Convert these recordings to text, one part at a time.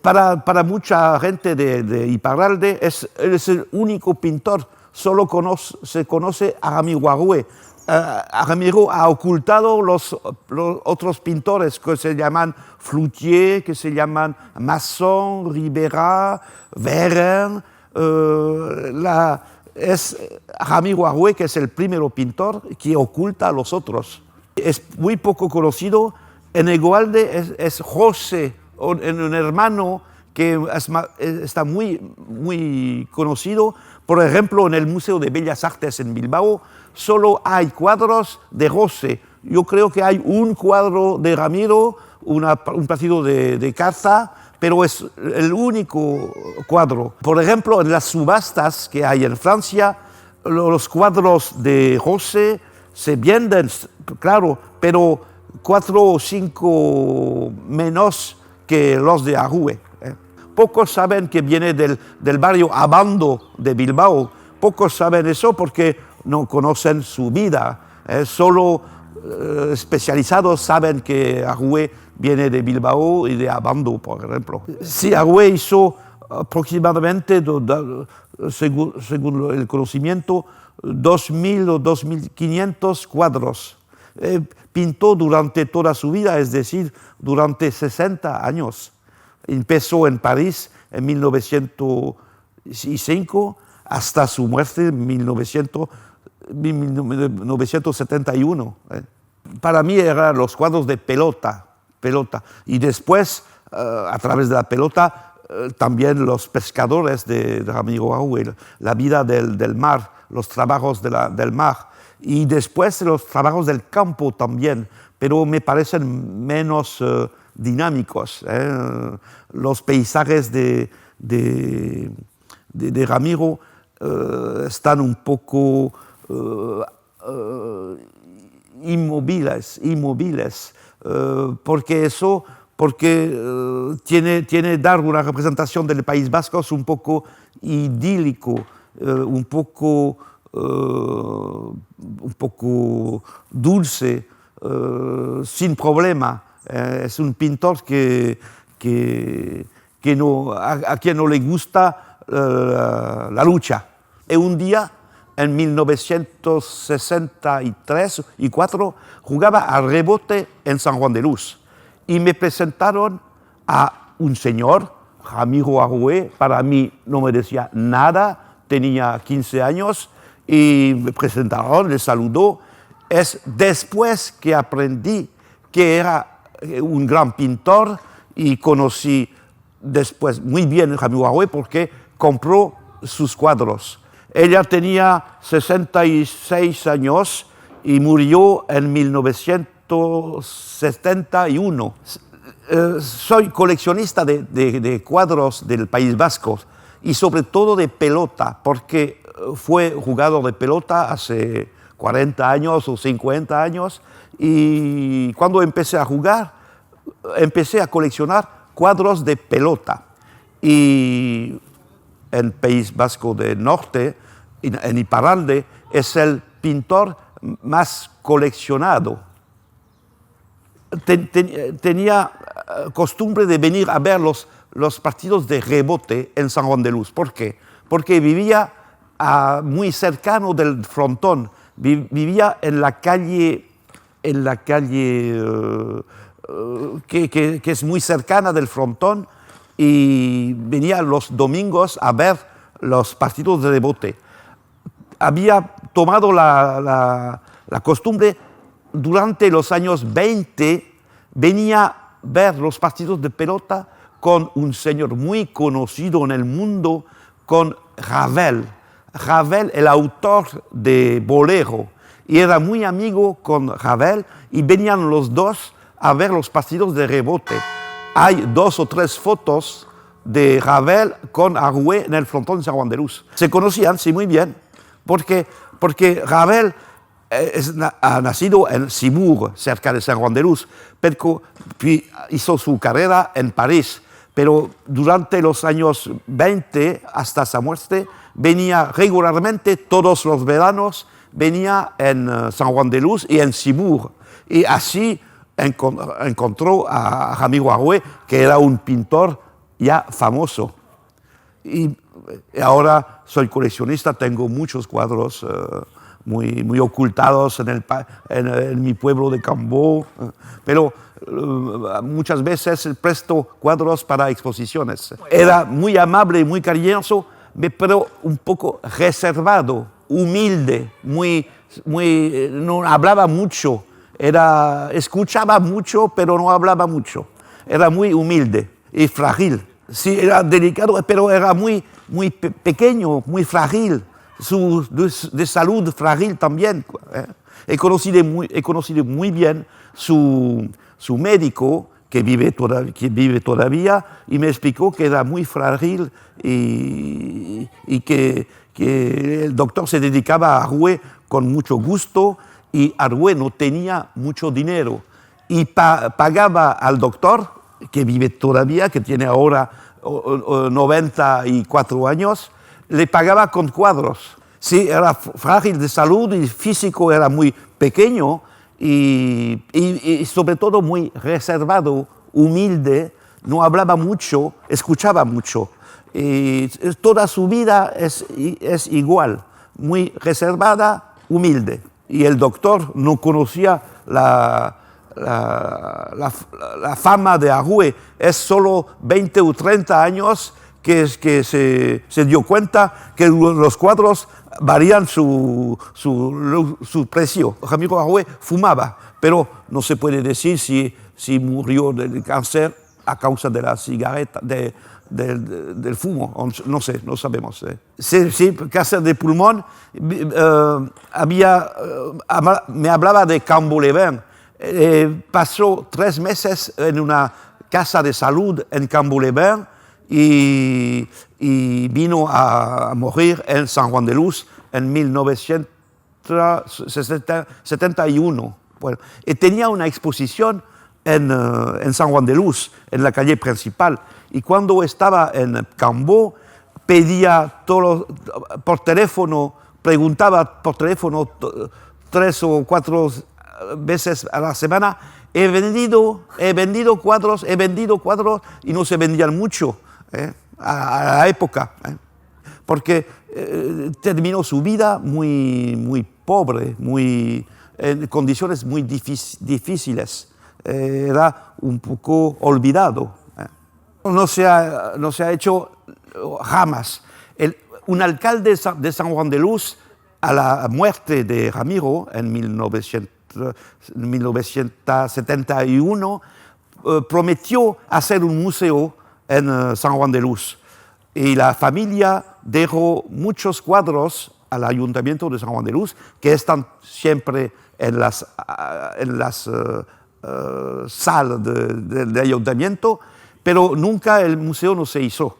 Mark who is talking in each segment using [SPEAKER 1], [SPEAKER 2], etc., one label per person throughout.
[SPEAKER 1] Para mucha gente de Iparralde es el único pintor, se conoce a Ramiro Arrué. Ramiro ha ocultado los otros pintores que se llaman Floutier, que se llaman Masson, Ribera, Veren. Es Ramiro Arrué que es el primer pintor que oculta a los otros. Es muy poco conocido. En Egualde es José, un hermano que está muy conocido. Por ejemplo, en el Museo de Bellas Artes en Bilbao solo hay cuadros de José. Yo creo que hay un cuadro de Ramiro, un partido de caza, pero es el único cuadro. Por ejemplo, en las subastas que hay en Francia, los cuadros de José se venden, claro, pero 4 o 5 menos que los de Arrué. Pocos saben que viene del barrio Abando de Bilbao. Pocos saben eso porque no conocen su vida. Solo especializados saben que Arrué viene de Bilbao y de Abando, por ejemplo. Sí, Arrué hizo aproximadamente, según el conocimiento, 2.000 o 2.500 cuadros. Pintó durante toda su vida, es decir, durante 60 años. Empezó en París en 1905 hasta su muerte en 1971. Para mí eran los cuadros de pelota. Y después, a través de la pelota, también los pescadores de Ramiro Arrué, la vida del mar, los trabajos del mar. Y después los trabajos del campo también, pero me parecen menos dinámicos. Los paisajes de Ramiro están un poco inmóviles, porque tiene dar una representación del País Vasco un poco idílico, un poco dulce, sin problema. Es un pintor a quien no le gusta la lucha. Y un día, en 1963 y 4, jugaba al rebote en San Juan de Luz. Y me presentaron a un señor, Ramiro Arrué. Para mí no me decía nada, tenía 15 años, y me presentaron, le saludó. Es después que aprendí que era un gran pintor y conocí después muy bien a Ramiro Arrué porque compró sus cuadros. Ella tenía 66 años y murió en 1971. Soy coleccionista de cuadros del País Vasco y sobre todo de pelota, porque fue jugador de pelota hace 40 años o 50 años, y cuando empecé a jugar, empecé a coleccionar cuadros de pelota. Y en País Vasco del Norte, en Iparralde, es el pintor más coleccionado. Tenía costumbre de venir a ver los partidos de rebote en San Juan de Luz. ¿Por qué? Porque vivía muy cercano del frontón. Vivía en la calle que es muy cercana del frontón, y venía los domingos a ver los partidos de rebote. Había tomado la costumbre durante los años 20, venía a ver los partidos de pelota con un señor muy conocido en el mundo, con Ravel. Ravel, el autor de Bolero, y era muy amigo con Ravel, y venían los dos a ver los partidos de rebote. Hay 2 o 3 fotos de Ravel con Arrué en el frontón de San Juan de Luz. Se conocían, sí, muy bien, porque Ravel ha nacido en Cibourg, cerca de San Juan de Luz, pero hizo su carrera en París. Pero durante los años 20, hasta su muerte, venía regularmente, todos los veranos, venía en San Juan de Luz y en Cibourg. Y así encontró a Ramiro Arrué, que era un pintor ya famoso. Y ahora soy coleccionista, tengo muchos cuadros muy ocultados en mi pueblo de Cambó, pero muchas veces presto cuadros para exposiciones. Era muy amable y muy cariñoso, pero un poco reservado, humilde, no hablaba mucho, escuchaba mucho, pero no hablaba mucho. Era muy humilde y frágil. Sí, era delicado, pero era muy pequeño, muy frágil. De salud frágil también. He conocido muy bien su médico, que vive todavía, y me explicó que era muy frágil y que el doctor se dedicaba a Arouet con mucho gusto y Arouet no tenía mucho dinero. Y pagaba al doctor, que vive todavía, que tiene ahora 94 años, le pagaba con cuadros. Sí, era frágil de salud y físico era muy pequeño y sobre todo muy reservado, humilde, no hablaba mucho, escuchaba mucho. Y toda su vida es igual, muy reservada, humilde. Y el doctor no conocía la fama de Arouet. Es solo 20 o 30 años que se dio cuenta que los cuadros varían su precio. Ramiro Arouet fumaba, pero no se puede decir si murió del cáncer a causa de la cigareta, del fumo, no sé, no sabemos. Sí, cáncer de pulmón, me hablaba de Cambo-les-Bains. Pasó 3 meses en una casa de salud en Cambo-les-Bains y vino a morir en San Juan de Luz en 1971. Bueno, y tenía una exposición en San Juan de Luz, en la calle principal. Y cuando estaba en Cambó, pedía por teléfono, preguntaba por teléfono 3 o 4 veces a la semana, he vendido cuadros y no se vendían mucho a la época, porque terminó su vida muy pobre, en condiciones muy difíciles. Era un poco olvidado. No se ha hecho jamás. Un alcalde de San Juan de Luz, a la muerte de Ramiro en 1971, prometió hacer un museo en San Juan de Luz. Y la familia dejó muchos cuadros al Ayuntamiento de San Juan de Luz, que están siempre en las salas del Ayuntamiento, pero nunca el museo no se hizo.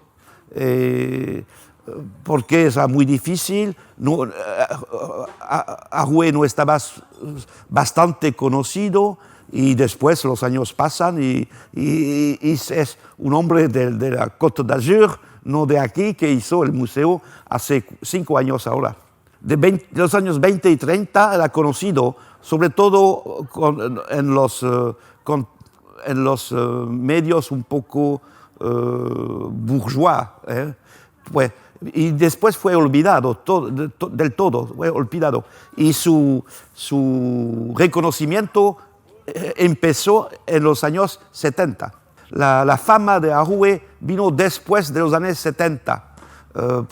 [SPEAKER 1] Porque era muy difícil, Arouet no estaba bastante conocido y después los años pasan y es un hombre de la Côte d'Azur, no de aquí, que hizo el museo hace 5 años ahora. De los años 20 y 30 era conocido, sobre todo en los medios un poco bourgeois. Pues, y después fue olvidado del todo, fue olvidado. Y su reconocimiento empezó en los años 70. La fama de Arouet vino después de los años 70,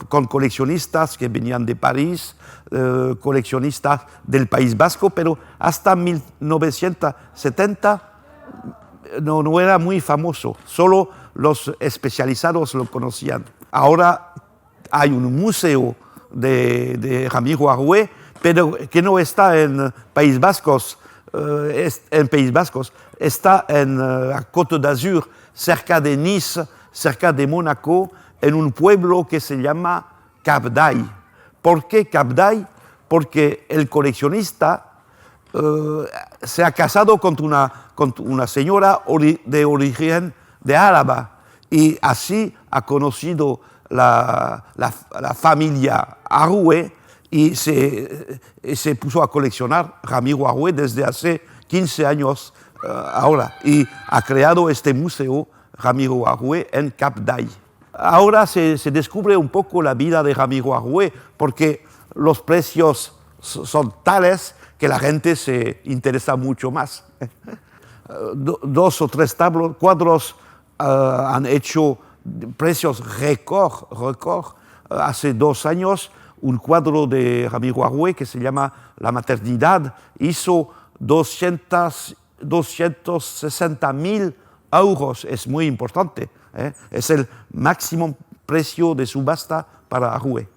[SPEAKER 1] con coleccionistas que venían de París, coleccionistas del País Vasco, pero hasta 1970 no era muy famoso, solo los especializados lo conocían. Ahora hay un museo de Ramiro Arouet, pero que no está en País Vascos, está en la Côte d'Azur, cerca de Nice, cerca de Mónaco, en un pueblo que se llama Cap-d'Ail. ¿Por qué Cap-d'Ail? Porque el coleccionista se ha casado con una señora de origen de Álava y así ha conocido la familia Arouet y se puso a coleccionar Ramiro Arouet desde hace 15 años ahora y ha creado este museo Ramiro Arrué en Cap d'Ay. Ahora se descubre un poco la vida de Ramiro Arrué porque los precios son tales que la gente se interesa mucho más. Dos o tres cuadros han hecho precios récord. Hace 2 años, un cuadro de Ramiro Arrué que se llama La Maternidad hizo 260.000 euros. Es muy importante. Es el máximo precio de subasta para Arrué.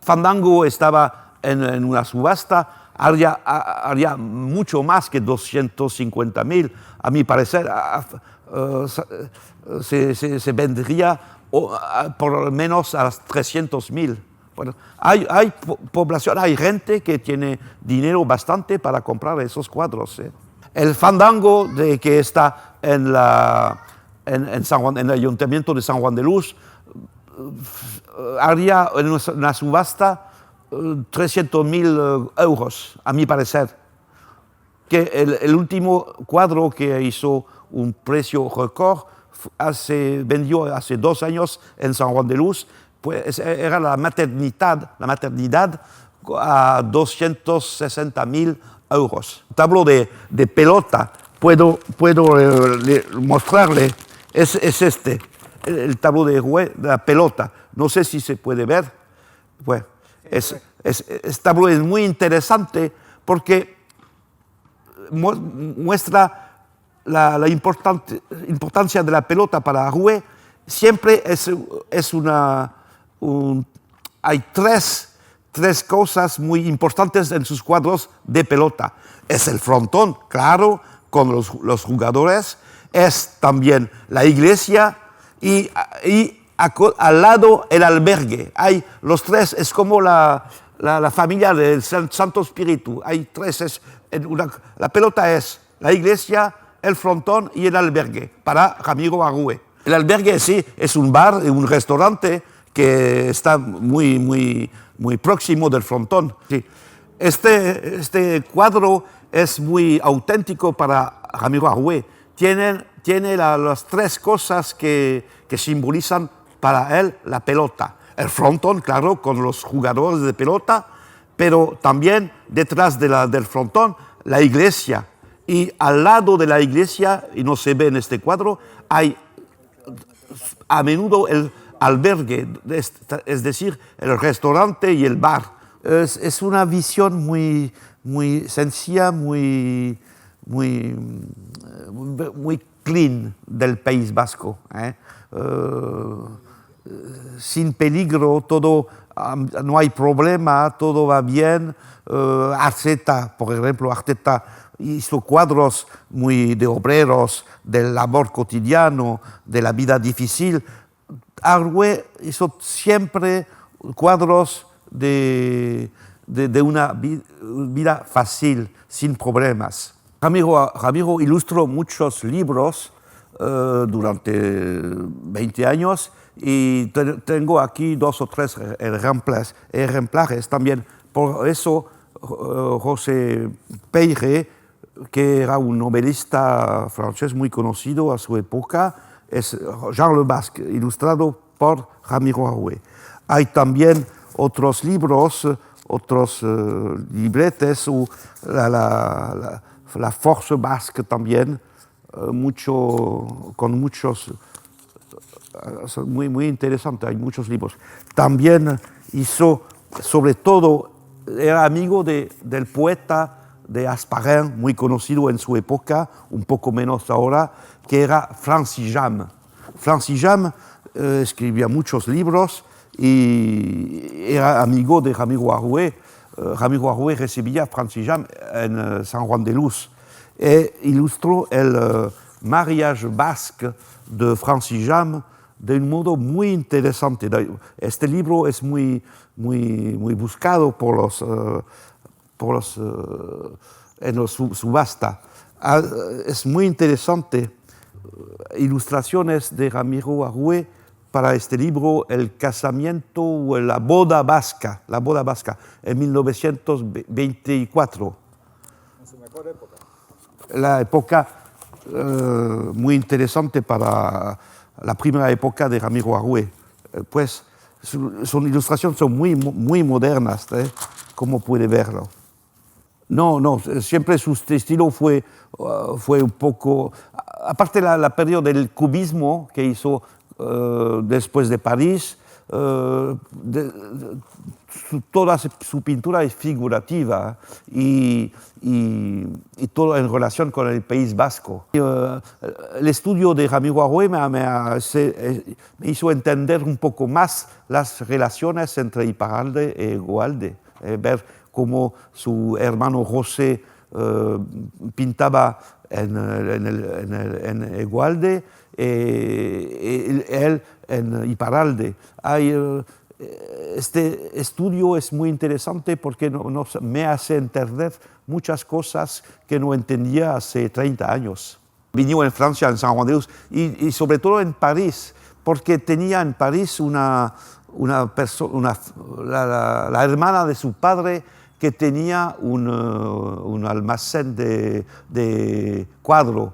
[SPEAKER 1] Fandango estaba en una subasta, haría mucho más que 250.000. A mi parecer, se vendería por lo menos a las 300.000. Bueno, hay población, hay gente que tiene dinero bastante para comprar esos cuadros. El Fandango que está en el Ayuntamiento de San Juan de Luz haría en una subasta 300.000 euros, a mi parecer. Que el último cuadro que hizo un precio récord vendió hace 2 años en San Juan de Luz, pues era la maternidad a 260.000 euros. Un tablo de pelota, puedo mostrarle, es este, el tablo de la pelota. No sé si se puede ver. Bueno, este tablo es muy interesante porque muestra la importancia de la pelota para Arrué. Siempre hay tres cosas muy importantes en sus cuadros de pelota. Es el frontón, claro, con los jugadores. Es también la iglesia y al lado el albergue. Hay los tres, es como la familia del Santo Espíritu. Hay tres. La pelota es la iglesia, el frontón y el albergue para Ramiro Arrué. El albergue sí es un bar, un restaurante que está muy próximo del frontón. Sí. Este cuadro es muy auténtico para Ramiro Arrué. Tiene las 3 cosas que simbolizan para él la pelota. El frontón, claro, con los jugadores de pelota, pero también detrás del frontón la iglesia. Y al lado de la iglesia, y no se ve en este cuadro, hay a menudo el albergue, es decir, el restaurante y el bar. Es una visión muy sencilla, muy clean del País Vasco. Sin peligro, todo, no hay problema, todo va bien. Arteta, por ejemplo, hizo cuadros muy de obreros, del labor cotidiano, de la vida difícil. Arrué hizo siempre cuadros de una vida fácil, sin problemas. Ramiro ilustró muchos libros durante 20 años y tengo aquí 2 o 3 ejemplares también. Por eso José Peyre, que era un novelista francés muy conocido a su época, es Jean Le Basque, ilustrado por Ramiro Arrué. Hay también otros libros, otros libretes, la Force Basque también, con muchos, muy interesante, hay muchos libros. También hizo, sobre todo, era amigo del poeta de Hasparren, muy conocido en su época, un poco menos ahora, que era Francis Jammes. Francis Jammes escribía muchos libros y era amigo de Ramiro Arrué. Ramiro Arrué recibía a Francis Jammes en San Juan de Luz e ilustró el mariage basque de Francis Jammes de un modo muy interesante. Este libro es muy buscado en los subasta. Es muy interesante. Ilustraciones de Ramiro Arrué para este libro, El casamiento o la boda vasca, en 1924.
[SPEAKER 2] En su mejor época.
[SPEAKER 1] La época muy interesante para la primera época de Ramiro Arrué. Pues sus ilustraciones son muy modernas, como puede verlo. No, siempre su estilo fue un poco, aparte la periodo del cubismo que hizo después de París, toda su pintura es figurativa y todo en relación con el País Vasco. El estudio de Ramiro Arrué me hizo entender un poco más las relaciones entre Iparralde y Egualde, ver cómo su hermano José pintaba en Egualde y él en Iparralde. Este estudio es muy interesante porque me hace entender muchas cosas que no entendía hace 30 años. Vino en Francia, en San Juan de Luz, y sobre todo en París, porque tenía en París la hermana de su padre que tenía un almacén de cuadro,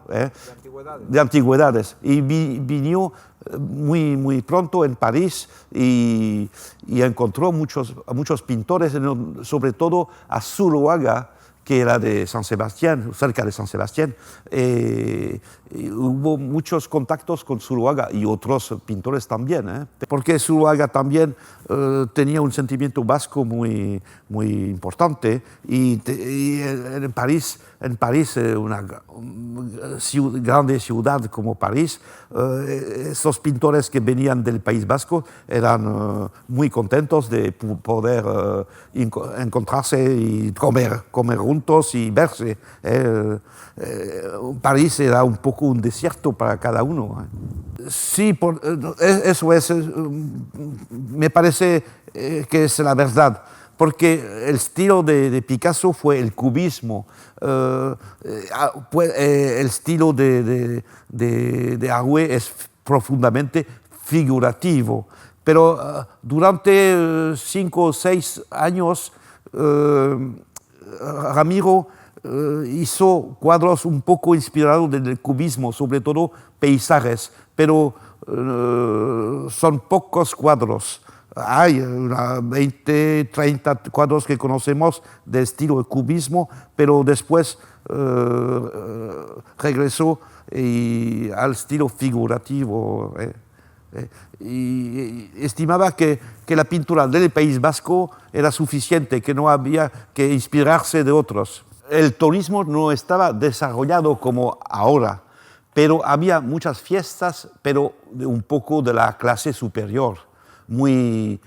[SPEAKER 1] de antigüedades. Y vino muy pronto en París y encontró muchos pintores, sobre todo a Zuloaga, que era de San Sebastián, cerca de San Sebastián. Y hubo muchos contactos con Zuloaga y otros pintores también, porque Zuloaga también tenía un sentimiento vasco muy importante y en París, una grande ciudad como París, esos pintores que venían del País Vasco eran muy contentos de poder encontrarse y comer juntos y verse. París era un poco un desierto para cada uno. Sí, eso es, me parece que es la verdad, porque el estilo de Picasso fue el cubismo, el estilo de Arrué es profundamente figurativo, pero durante 5 o 6 años Ramiro hizo cuadros un poco inspirados del cubismo, sobre todo paisajes, pero son pocos cuadros. Hay 20, 30 cuadros que conocemos de estilo de cubismo, pero después regresó al estilo figurativo. Y estimaba que la pintura del País Vasco era suficiente, que no había que inspirarse de otros. El turismo no estaba desarrollado como ahora, pero había muchas fiestas, pero un poco de la clase superior, muy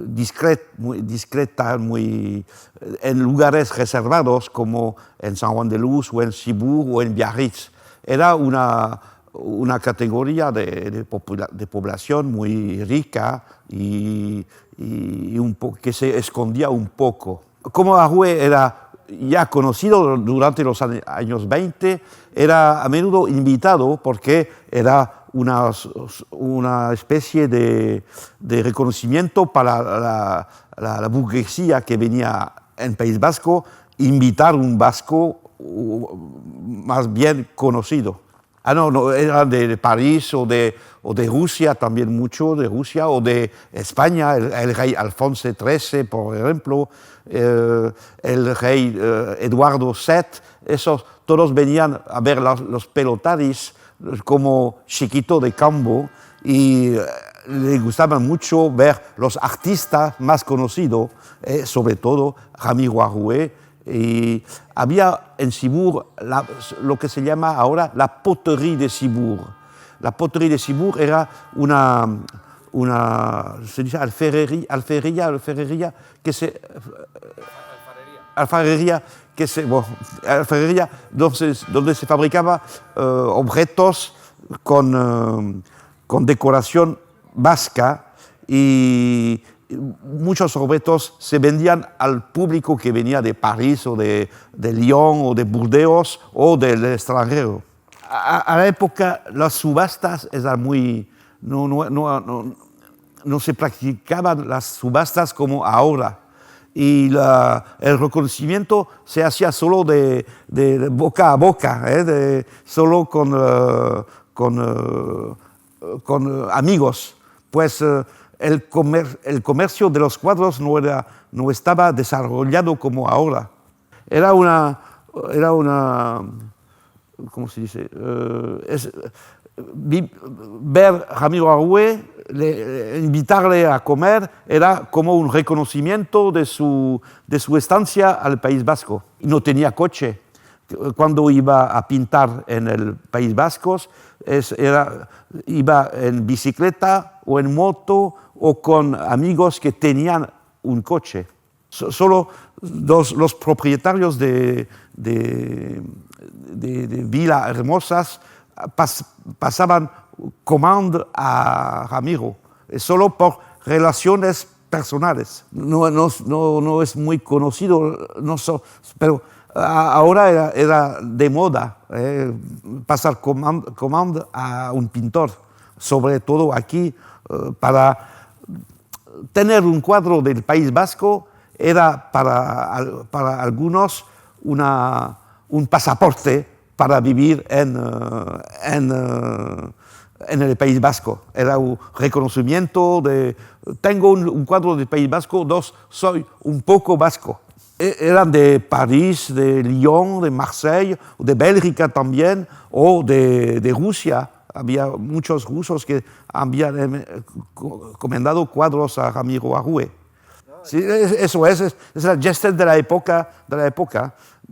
[SPEAKER 1] discreta, en lugares reservados como en San Juan de Luz o en Cibourg o en Biarritz. Era una categoría de población muy rica y que se escondía un poco. Como Arrué era ya conocido durante los años 20, era a menudo invitado porque era una especie de reconocimiento para la burguesía que venía en País Vasco, invitar a un vasco más bien conocido. No, eran de París o de Rusia, también mucho de Rusia, o de España, el rey Alfonso XIII, por ejemplo, el rey Eduardo VII, esos todos venían a ver los pelotaris como Chiquito de Cambo y le gustaba mucho ver los artistas más conocidos, sobre todo Ramiro Arrué. Y había en Cibourg lo que se llama ahora la poterie de Cibourg. La poterie de Cibourg era se dice alfarería que se... Alfarería donde se fabricaba objetos con decoración vasca y muchos objetos se vendían al público que venía de París o de Lyon o de Burdeos o del extranjero. A la época las subastas eran no se practicaban las subastas como ahora y el reconocimiento se hacía solo de boca a boca, solo con amigos, pues el comercio de los cuadros no estaba desarrollado como ahora. Era una ¿cómo se dice? Ver a Ramiro Arrué, invitarle a comer, era como un reconocimiento de su estancia al País Vasco. No tenía coche. Cuando iba a pintar en el País Vasco, iba en bicicleta o en moto o con amigos que tenían un coche. Solo los propietarios de Villa Hermosas pasaban comando a Ramiro, solo por relaciones personales. No es muy conocido, pero ahora era de moda pasar comando a un pintor, sobre todo aquí, para tener un cuadro del País Vasco era para algunos un pasaporte para vivir en el País Vasco. Era un reconocimiento de, tengo un cuadro del País Vasco, soy un poco vasco. Eran de París, de Lyon, de Marsella, de Bélgica también, o de Rusia. Había muchos rusos que habían encomendado cuadros a Ramiro Arrué. Sí, eso es la gesta de la época.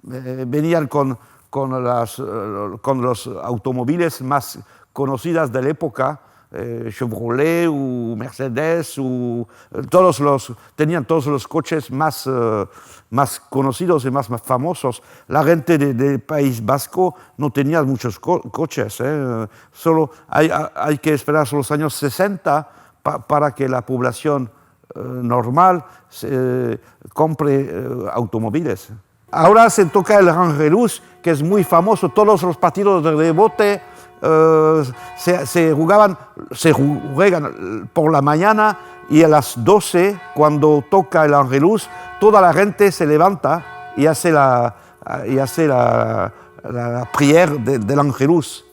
[SPEAKER 1] Venían con los automóviles más conocidos de la época, Chevrolet o Mercedes, tenían todos los coches más conocidos y más famosos. La gente del País Vasco no tenía muchos coches, solo hay que esperar hasta los años 60 para que la población normal compre automóviles. Ahora se toca el Angelus, que es muy famoso. Todos los partidos de rebote se juegan por la mañana y a las 12, cuando toca el Angelus, toda la gente se levanta y hace la prière del Angelus.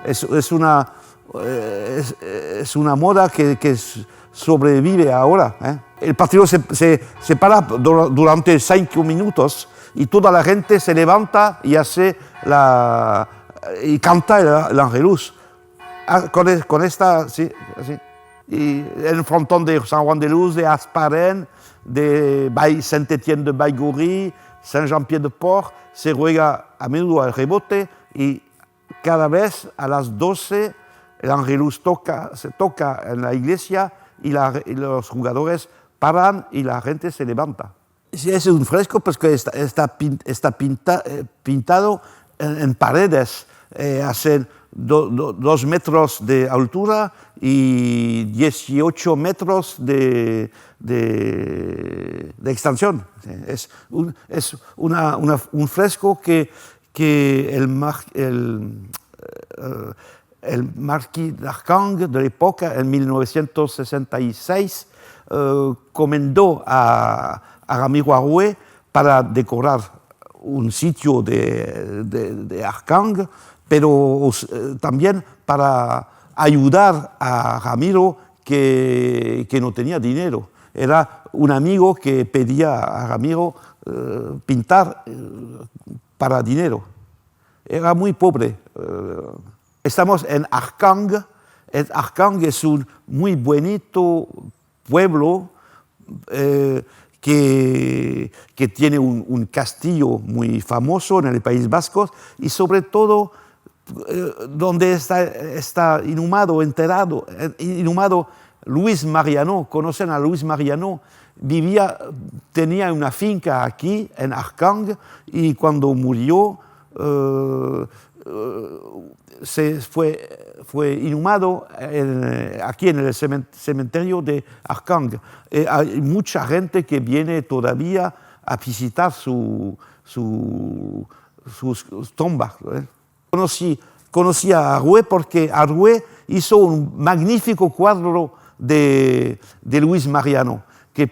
[SPEAKER 1] Es una moda que sobrevive ahora. El partido se para durante 5 minutos y toda la gente se levanta y y canta el Angelus. Con esta, sí, así. Y el frontón de San Juan de Luz, de Asparen, de Saint-Étienne de Baigorry, Saint-Jean-Pied-de-Port, se juega a menudo al rebote y cada vez a las 12 el Angelus se toca en la iglesia y los jugadores paran y la gente se levanta. Es un fresco porque está pintado en paredes, hacen 2 metros de altura y 18 metros de extensión. Es un fresco que el marquis d'Arcang de la época, en 1966, comendó a Ramiro Arrué para decorar un sitio de Arcang, pero también para ayudar a Ramiro que no tenía dinero. Era un amigo que pedía a Ramiro pintar para dinero. Era muy pobre. Estamos en Arcang. Arcang es un muy bonito pueblo que tiene un castillo muy famoso en el País Vasco y sobre todo donde está inhumado Luis Mariano. ¿Conocen a Luis Mariano? Tenía una finca aquí en Arcang y cuando murió fue inhumado aquí en el cementerio de Arcang. Hay mucha gente que viene todavía a visitar sus tumbas. Conocí a Arrué porque Arrué hizo un magnífico cuadro de Luis Mariano que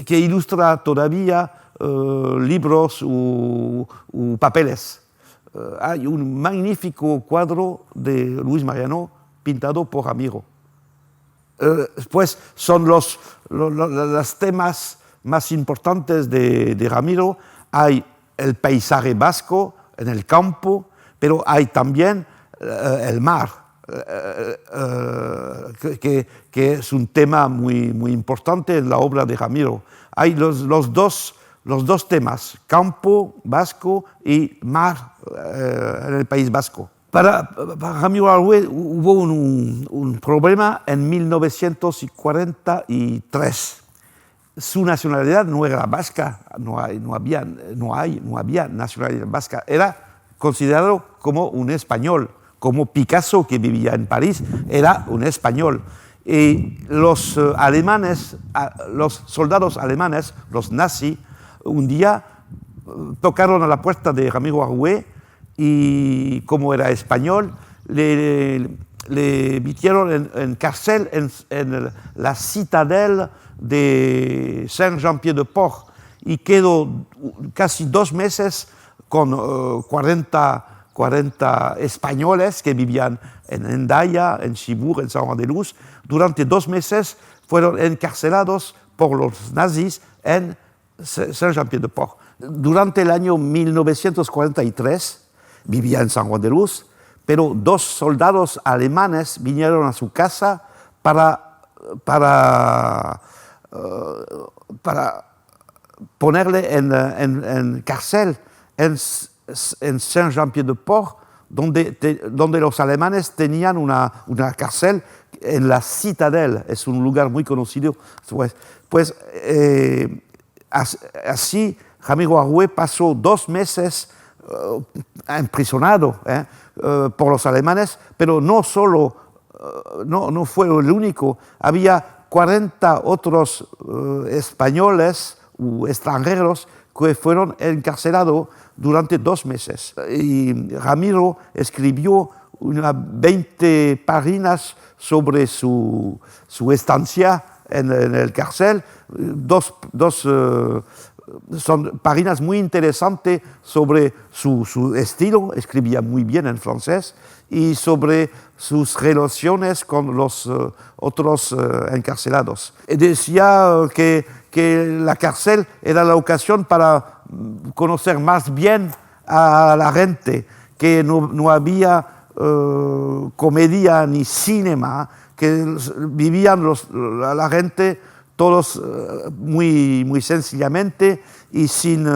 [SPEAKER 1] ilustra todavía libros o papeles. hay un magnífico cuadro de Luis Mariano pintado por Ramiro. Pues son los temas más importantes de Ramiro. Hay el paisaje vasco en el campo, pero hay también el mar, que es un tema muy importante en la obra de Ramiro. Hay los dos temas, campo vasco y mar en el País Vasco. Para Ramiro Arrué hubo un problema en 1943. Su nacionalidad no era vasca, no había nacionalidad vasca. Era considerado como un español, como Picasso, que vivía en París, era un español. Y los soldados alemanes, los nazis, un día tocaron a la puerta de Ramiro Arrué y, como era español, le metieron en cárcel en la citadel de Saint-Jean-Pied-de-Port y quedó casi 2 meses con 40 españoles que vivían en Hendaya, en Chibur, en San Juan de Luz. Durante 2 meses fueron encarcelados por los nazis en Saint-Jean-Pied-de-Port. Durante el año 1943 vivía en San Juan de Luz, pero 2 soldados alemanes vinieron a su casa para ponerle en cárcel en Saint-Jean-Pied-de-Port, donde los alemanes tenían una cárcel en la Citadel. Es un lugar muy conocido. Así Ramiro Arrué pasó 2 meses emprisonado por los alemanes, pero no fue el único. Había 40 otros españoles u extranjeros que fueron encarcelados durante 2 meses. Y Ramiro escribió unas 20 páginas sobre su estancia en el cárcel. Son páginas muy interesantes sobre su estilo, escribía muy bien en francés, y sobre sus relaciones con los otros encarcelados. Decía que la cárcel era la ocasión para conocer más bien a la gente, que no había comedia ni cinema, que vivían la gente todos muy sencillamente y sin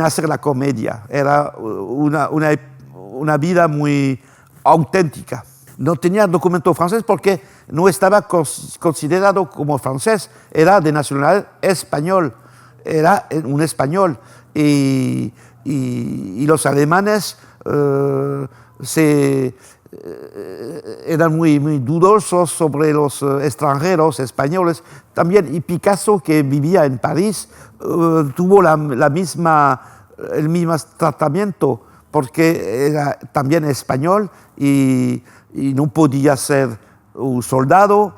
[SPEAKER 1] hacer la comedia. Era una vida muy auténtica. No tenía documento francés porque no estaba considerado como francés, era de nacionalidad español, era un español. Y los alemanes eran muy dudosos sobre los extranjeros españoles también. Y Picasso, que vivía en París, tuvo el mismo tratamiento, porque era también español y no podía ser un soldado,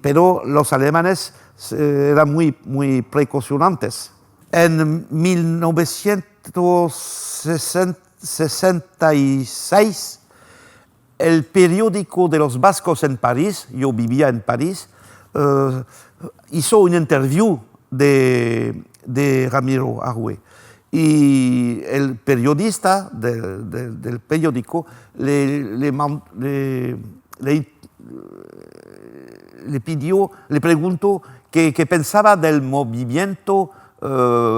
[SPEAKER 1] pero los alemanes eran muy precaucionantes. En 1966, el periódico de los vascos en París, yo vivía en París, hizo una interview de Ramiro Arrué. Y el periodista del periódico le preguntó qué pensaba del movimiento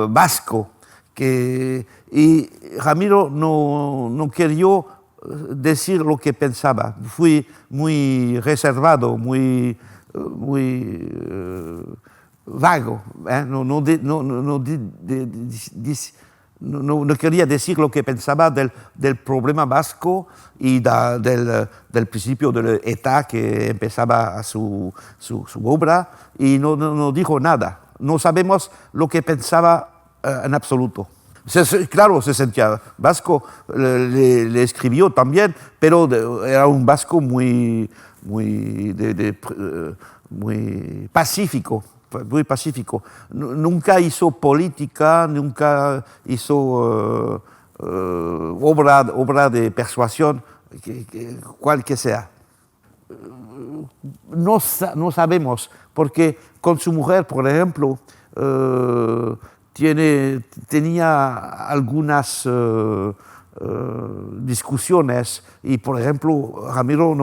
[SPEAKER 1] vasco. Y Ramiro no quería decir lo que pensaba. Fui muy reservado, muy vago. No quería decir lo que pensaba del problema vasco y del principio del ETA, que empezaba su obra, y no dijo nada. No sabemos lo que pensaba en absoluto. Claro, se sentía vasco, le escribió también, pero era un vasco muy pacífico. Muy pacífico. Nunca hizo política, nunca hizo obra de persuasión, cual que sea. No sabemos, porque con su mujer, por ejemplo, tenía algunas discusiones y, por ejemplo, Ramiro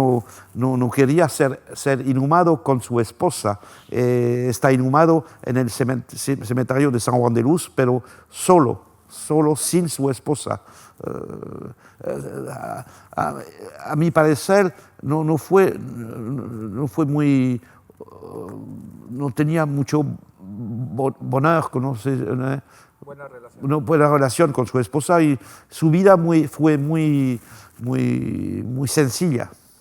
[SPEAKER 1] no quería ser inhumado con su esposa. Está inhumado en el cementerio de San Juan de Luz, pero solo, sin su esposa. A mi parecer no fue muy, no tenía mucho bonheur, una buena relación con su esposa, y su vida fue muy sencilla.